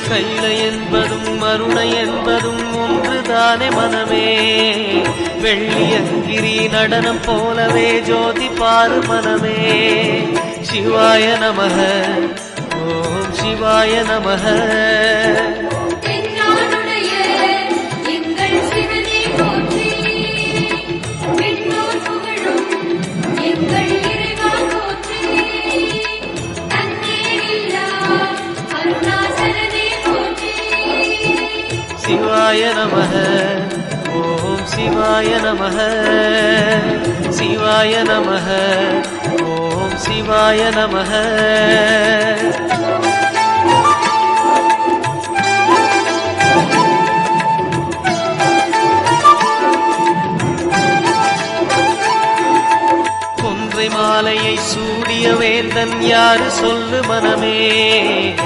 கைலை என்பதும் மருணை என்பதும் ஒன்றுதானே மனமே. வெள்ளியங்கிரி நடனம் போலவே ஜோதி பாரு மனமே. சிவாய நமக ஓம் சிவாய நமக. சிவாய நமக ஓம் சிவாய நமக. சிவாய நமக ஓம் சிவாய நமக. கொன்றை மாலையை சூடிய வேந்தன் யாரு சொல்லு மனமே.